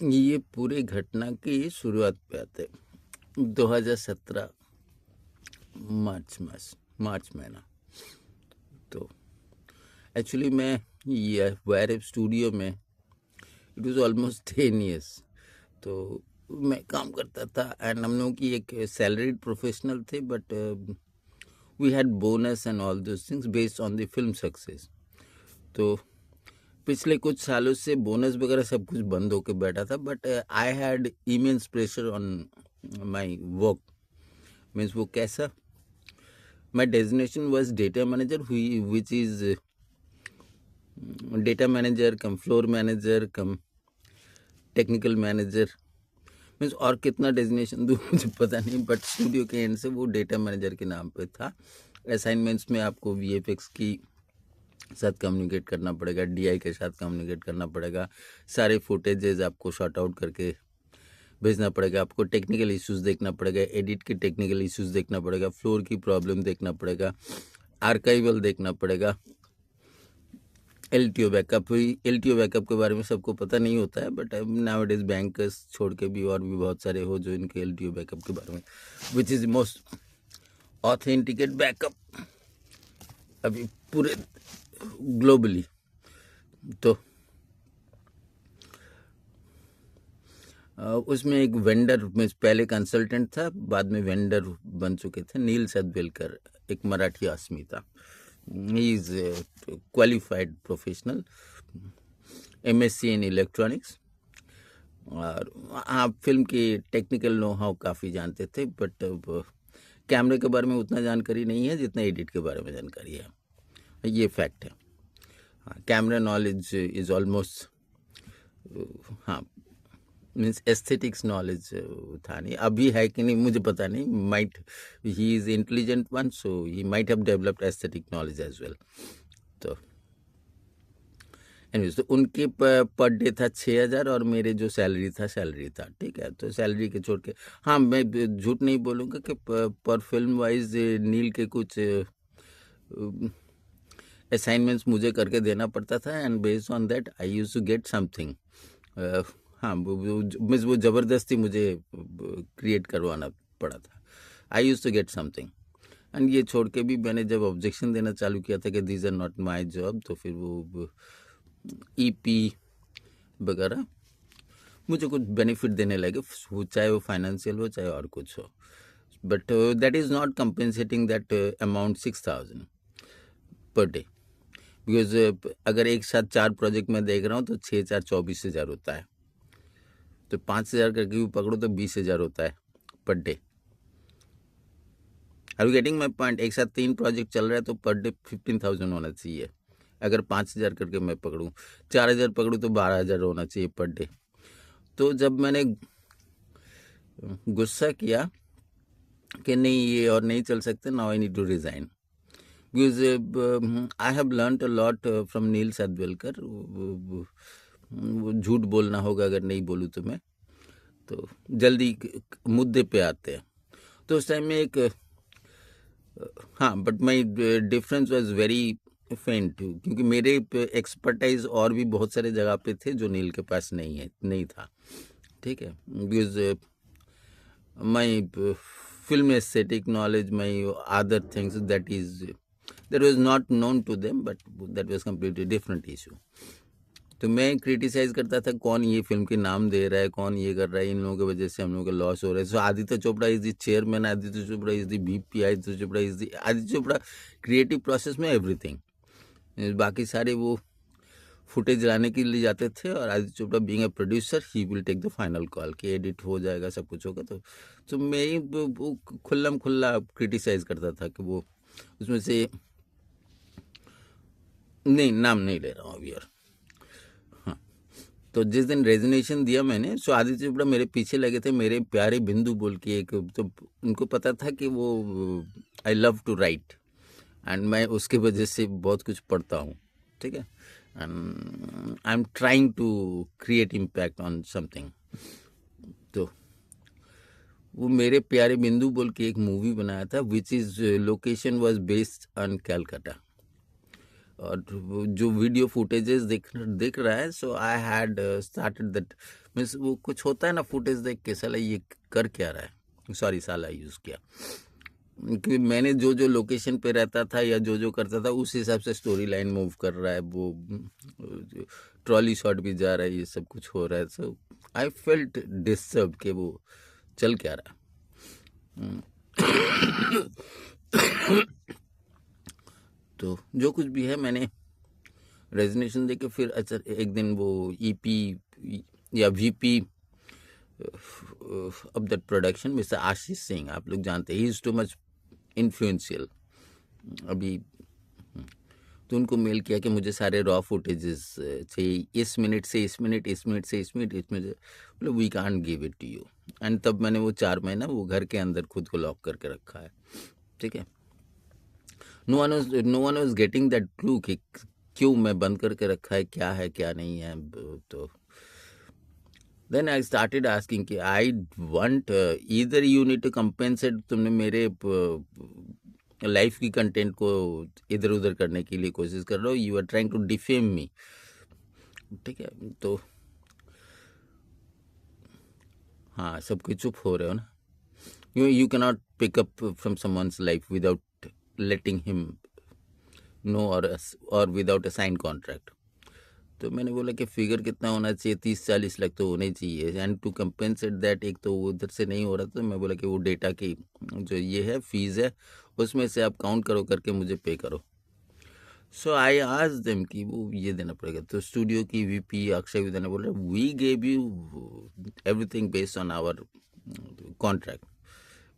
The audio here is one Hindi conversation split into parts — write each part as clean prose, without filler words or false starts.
ये पूरी घटना की शुरुआत पे आते 2017 मार्च महीना। तो एक्चुअली मैं ये वायर स्टूडियो में इट वाज ऑलमोस्ट 10 years। तो मैं काम करता था एंड हम लोगों की एक सैलरीड प्रोफेशनल थे, but we had bonus and all those things based on the film success. तो पिछले कुछ सालों से बोनस वगैरह सब कुछ बंद होके बैठा था, but I had immense pressure on my work. Means वो कैसा, my designation was data manager, which is data manager come floor manager come technical manager. Means और कितना डेजिग्नेशन दूँ मुझे पता नहीं, बट स्टूडियो के एंड से वो डेटा मैनेजर के नाम पे था। असाइनमेंट्स में आपको वीएफएक्स की साथ कम्युनिकेट करना पड़ेगा, डीआई के साथ कम्युनिकेट करना पड़ेगा, सारे फुटेजेस आपको शॉर्ट आउट करके भेजना पड़ेगा, आपको टेक्निकल इश्यूज देखना पड़ेगा, एडिट के टेक्निकल इश्यूज देखना पड़ेगा, फ्लोर की प्रॉब्लम देखना पड़ेगा, आर्काइवल देखना पड़ेगा, एलटीओ बैकअप के बारे में सबको पता नहीं होता है, but now it is bankers छोड़ के भी और भी बहुत सारे हो जो इनके एलटीओ बैकअप के बारे में, which is most authenticate backup अभी पूरे ग्लोबली। तो उसमें एक वेंडर में पहले कंसल्टेंट था, बाद में वेंडर बन चुके थे, नील सदवेलकर, एक मराठी आदमी था। He is qualified professional, MSc in electronics, और आप फिल्म की टेक्निकल नो हाउ काफ़ी जानते थे, बट कैमरे के बारे में उतना जानकारी नहीं है जितना एडिट के बारे में जानकारी है, ये फैक्ट है। कैमरा नॉलेज इज ऑलमोस्ट, हाँ मीन्स एस्थेटिक्स नॉलेज था नहीं, अभी है कि नहीं मुझे पता नहीं, might he is intelligent one, so he might have developed aesthetic knowledge as well. तो एनीवेज, तो उनके पर डे था 6,000 और मेरे जो सैलरी था, ठीक है। तो सैलरी के छोड़ के, हाँ मैं झूठ नहीं बोलूँगा कि पर फिल्म वाइज नील के कुछ असाइनमेंट्स मुझे करके देना पड़ता था, and based on that I used to get something. हाँ मीन्स वो ज़बरदस्ती मुझे क्रिएट करवाना पड़ा था, I used to get something. And ये छोड़ के भी मैंने जब ऑब्जेक्शन देना चालू किया था कि this are not my job, तो फिर वो ईपी वगैरह मुझे कुछ बेनिफिट देने लगे, चाहे वो फाइनेंशियल हो चाहे और कुछ हो, but that is not compensating that amount 6,000 per day, because अगर एक साथ 4 प्रोजेक्ट में देख रहा हूँ तो 6,424,000 होता है, तो 5,000 करके भी पकड़ो तो 20,000 होता है per day. Are you getting my point? एक साथ 3 प्रोजेक्ट चल रहा है तो पर डे 15,000 होना चाहिए। अगर 5,000 करके मैं पकड़ूँ, 4,000 पकड़ूँ तो 12,000 होना चाहिए पर डे। तो जब मैंने गुस्सा किया कि नहीं ये और नहीं चल सकते, now I need to resign, because I have learned a lot from Neel Sadwelkar. वो झूठ बोलना होगा अगर नहीं बोलूँ तो मैं, तो जल्दी मुद्दे पे आते हैं। तो उस टाइम में एक हाँ, but my difference was very फेंट, क्योंकि मेरे एक्सपर्टाइज और भी बहुत सारे जगह पे थे जो नील के पास नहीं था, ठीक है। Because my film aesthetic knowledge, my other things, that was not known to them, but that was completely different issue. तो मैं क्रिटिसाइज करता था कौन ये फिल्म के नाम दे रहा है, कौन ये कर रहा है, इन लोगों की वजह से हम लोगों का लॉस हो रहा है। So Aditya Chopra is the chairman, Aditya Chopra is the BP, Aditya Chopra creative process में एवरीथिंग, बाकी सारे वो फुटेज लाने के लिए जाते थे, और Aditya Chopra being a producer he will take the final call कि एडिट हो जाएगा, सब कुछ होगा। तो मैं ही खुल्लम खुल्ला क्रिटिसाइज करता था कि वो उसमें से, नहीं नाम नहीं ले रहा हूँ अभी यार। हाँ, तो जिस दिन रेजिग्नेशन दिया मैंने, सो आदित्य चोपड़ा मेरे पीछे लगे थे, मेरे प्यारे बिंदु बोल के एक, तो उनको पता था कि वो I love to write, and मैं उसके वजह से बहुत कुछ पढ़ता हूँ, ठीक है, and I am trying to create impact on something. तो वो मेरे प्यारे बिंदु बोल के एक मूवी बनाया था, which is location was based on Calcutta, और जो वीडियो फुटेजेस देख रहा है, so I had started that means वो कुछ होता है ना फुटेज देख के, साला ये कर क्या रहा है, सॉरी साला यूज़ किया, कि मैंने जो जो लोकेशन पे रहता था या जो जो करता था उस हिसाब से स्टोरी लाइन मूव कर रहा है, वो ट्रॉली शॉट भी जा रहा है, ये सब कुछ हो रहा है। सो आई फेल्ट डिस्टर्ब कि वो चल क्या रहा है। तो जो कुछ भी है मैंने रेजिग्नेशन दे के फिर अच्छा एक दिन वो ईपी या VP of that production mister Ashish Singh, आप लोग जानते हैं, he is too much influential अभी, तो उनको मेल किया कि मुझे सारे रॉ फुटेजेस चाहिए, इस मिनट से इस मिनट, इस मिनट से इस मिनट, इसमें मतलब we can't give it to you. And तब मैंने वो 4 महीना वो घर के अंदर खुद को लॉक करके रखा है, ठीक है। No one was getting that clue कि क्यों मैं बंद करके रखा है, क्या है क्या नहीं है। तो देन आई स्टार्टेड आस्किंग कि I want either you need to compensate, तुमने मेरे लाइफ की कंटेंट को इधर उधर करने के लिए कोशिश कर रहे हो, you are trying to defame me, ठीक है। तो हाँ, सब कोई चुप हो रहे हो ना, you cannot pick up from someone's life without letting him know और विदाउट अ साइन कॉन्ट्रैक्ट। तो मैंने बोला कि फिगर कितना होना चाहिए, 30-40 लाख तो होने चाहिए, एंड टू कंपेंसेट दैट, एक तो वो उधर से नहीं हो रहा, तो मैं बोला कि वो डेटा की जो ये है फीस है उसमें से आप काउंट करो करके मुझे पे करो। सो आई आज देम कि वो ये देना पड़ेगा। तो स्टूडियो की वीपी अक्षय विद्या ने बोला we gave you everything based on our contract,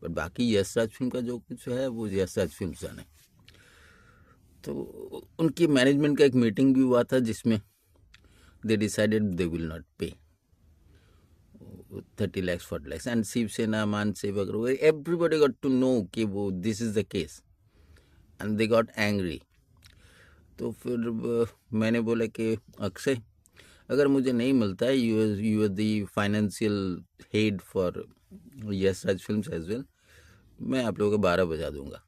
but बाकी यश राज फिल्म का जो कुछ है वो यश राज फिल्म जाने। तो उनकी मैनेजमेंट का एक मीटिंग भी हुआ था जिसमें they decided they will not pay 30 lakhs 40 lakhs, and Shiv मान सेवक, everybody got to know कि वो this is the case and they got angry। तो फिर मैंने बोला कि अक्षय अगर मुझे नहीं मिलता है, you are the financial head for Yash Raj Films as well, मैं आप लोगों को 12 बजा दूंगा।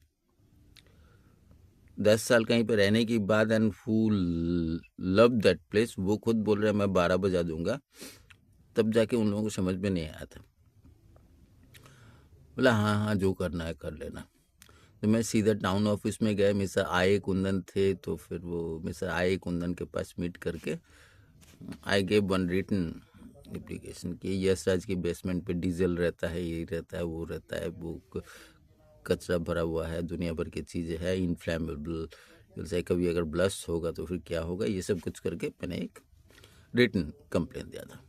10 साल कहीं पे रहने के बाद and who love that place, वो खुद बोल रहे हैं मैं 12 बजा दूंगा, तब जाके उन लोगों को समझ में नहीं आया था। बोला हाँ हाँ जो करना है कर लेना। तो मैं सीधा टाउन ऑफिस में गया, मिस्टर आए कुंदन थे, तो फिर वो मिस्टर आए कुंदन के पास मीट करके I gave one written application कि यश राज के बेसमेंट पे डीजल रहता है, ये रहता है, वो रहता है, वो कचरा भरा हुआ है, दुनिया भर की चीज़ें हैं, इनफ्लैमेबल, जैसे कभी अगर ब्लास्ट होगा तो फिर क्या होगा, ये सब कुछ करके मैंने एक रिटन कंप्लेन दिया था।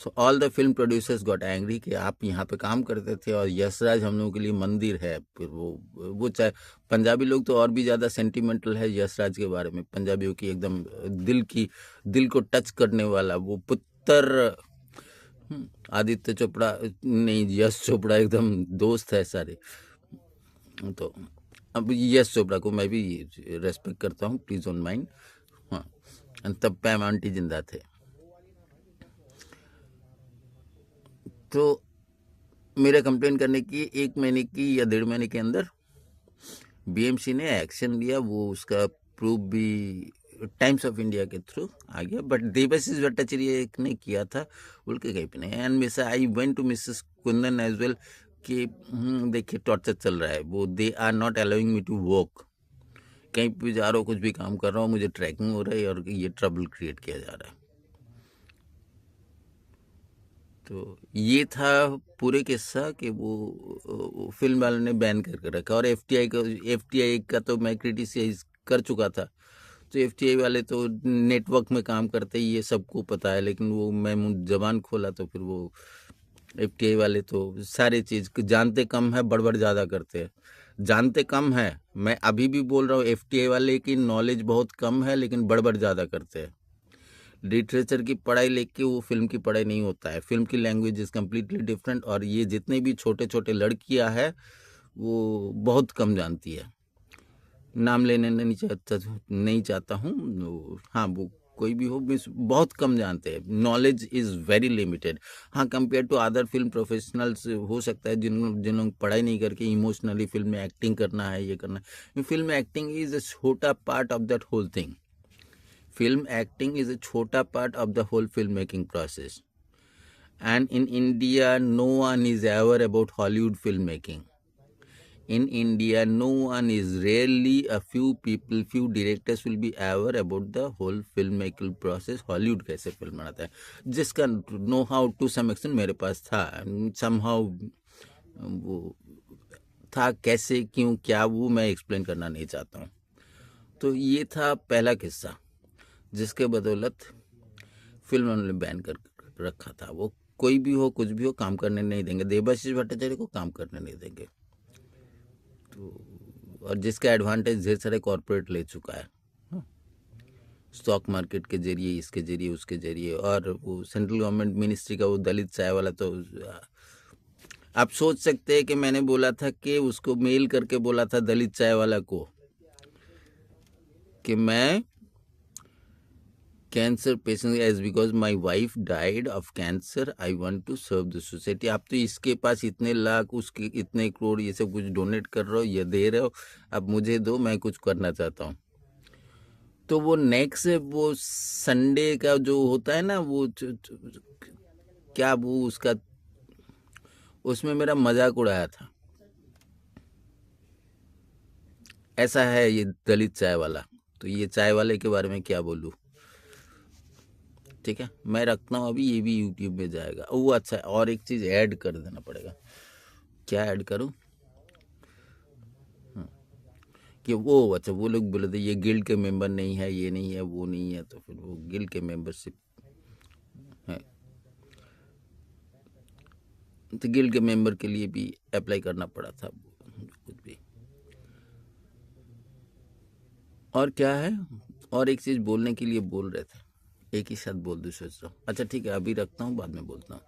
So all the film producers got angry कि आप यहाँ पे काम करते थे और यशराज हम लोगों के लिए मंदिर है। फिर वो चाहे पंजाबी लोग तो और भी ज़्यादा सेंटिमेंटल है यशराज के बारे में, पंजाबियों की एकदम दिल को टच करने वाला वो पुत्र। आदित्य चोपड़ा नहीं, यश चोपड़ा एकदम दोस्त है सारे। तो अब यश चोपड़ा को मैं भी रेस्पेक्ट करता हूँ, प्लीज डोंट माइंड। हाँ, तब पैम आंटी जिंदा थे। तो मेरा कंप्लेन करने की 1 महीने की या 1.5 महीने के अंदर बीएमसी ने एक्शन लिया, वो उसका प्रूफ भी टाइम्स ऑफ इंडिया के थ्रू आ गया, बट देवाशीष भट्टाचार्य ने किया था, बोल के कहीं पे नहीं। And miss I went to Mrs Kundan as well कि देखिए टॉर्चर चल रहा है, वो they are not allowing me to work, कहीं भी जा रहा हूँ, कुछ भी काम कर रहा हूँ, मुझे ट्रैकिंग हो रहा है और ये ट्रबल क्रिएट किया जा रहा है। तो ये था पूरे किस्सा कि वो फिल्म वालों ने बैन करके रखा। और एफटीआई का तो मैं क्रिटिसाइज कर चुका था, तो एफटीआई वाले तो नेटवर्क में काम करते ही, ये सबको पता है, लेकिन वो मैं मुंह जबान खोला तो फिर वो एफटीआई वाले तो सारे चीज़ जानते कम है, बड़बड़ ज़्यादा करते हैं। जानते कम है, मैं अभी भी बोल रहा हूँ, एफटीआई वाले की नॉलेज बहुत कम है लेकिन बड़बड़ ज़्यादा करते हैं। लिटरेचर की पढ़ाई लेके वो फिल्म की पढ़ाई नहीं होता है, फिल्म की लैंग्वेज इज़ कम्प्लीटली डिफरेंट। और ये जितने भी छोटे छोटे लड़कियां हैं वो बहुत कम जानती है, नाम लेने नहीं चाहता हूँ, हाँ वो कोई भी हो, बहुत कम जानते हैं, नॉलेज इज़ वेरी लिमिटेड। हाँ, compare to other film professionals हो सकता है जिन लोग पढ़ाई नहीं करके इमोशनली फिल्म में एक्टिंग करना है, ये करना है। फिल्म एक्टिंग इज़ अ छोटा part of that whole thing. Film acting is a छोटा part of the whole film making process. And in India, no one is ever about Hollywood filmmaking. In India, no one is, rarely a few people, few directors will be ever about the whole filmmaking process. Hollywood कैसे फिल्म बनाता है, जिसका know how to some extent मेरे पास था, somehow वो था, कैसे क्यों क्या वो मैं एक्सप्लेन करना नहीं चाहता हूँ। तो ये था पहला किस्सा जिसके बदौलत फिल्म उन्होंने बैन कर रखा था। वो कोई भी हो कुछ भी हो काम करने नहीं देंगे, देवाशीष भट्टाचार्य को काम करने नहीं देंगे। तो और जिसका एडवांटेज ढेर सारे कॉरपोरेट ले चुका है, स्टॉक मार्केट के जरिए, इसके जरिए, उसके जरिए। और वो सेंट्रल गवर्नमेंट मिनिस्ट्री का वो दलित चाय वाला, तो आप सोच सकते हैं कि मैंने बोला था कि उसको मेल करके बोला था दलित चाय वाला को कि मैं cancer patient, as because my wife died of cancer, I want to serve the society. आप तो इसके पास इतने लाख, उसके इतने करोड़, ये सब कुछ डोनेट कर रहे हो, ये दे रहे हो, अब मुझे दो, मैं कुछ करना चाहता हूँ। तो वो नेक्स्ट वो संडे का जो होता है ना, वो क्या वो उसका, उसमें मेरा मजाक उड़ाया था। ऐसा है ये दलित चाय वाला, तो ये चाय वाले के बारे में क्या बोलूँ। ठीक है, मैं रखता हूँ अभी, ये भी यूट्यूब में जाएगा। वो अच्छा है, और एक चीज़ ऐड कर देना पड़ेगा। क्या ऐड करूँ कि वो, अच्छा वो लोग बोले थे ये गिल्ड के मेंबर नहीं है, ये नहीं है, वो नहीं है, तो फिर वो गिल्ड के मेंबरशिप है, तो गिल्ड के मेंबर के लिए भी अप्लाई करना पड़ा था, कुछ भी। और क्या है, और एक चीज़ बोलने के लिए बोल रहे थे, एक ही साथ बोल दूँ सोच रहा हूँ। अच्छा ठीक है, अभी रखता हूँ, बाद में बोलता हूँ।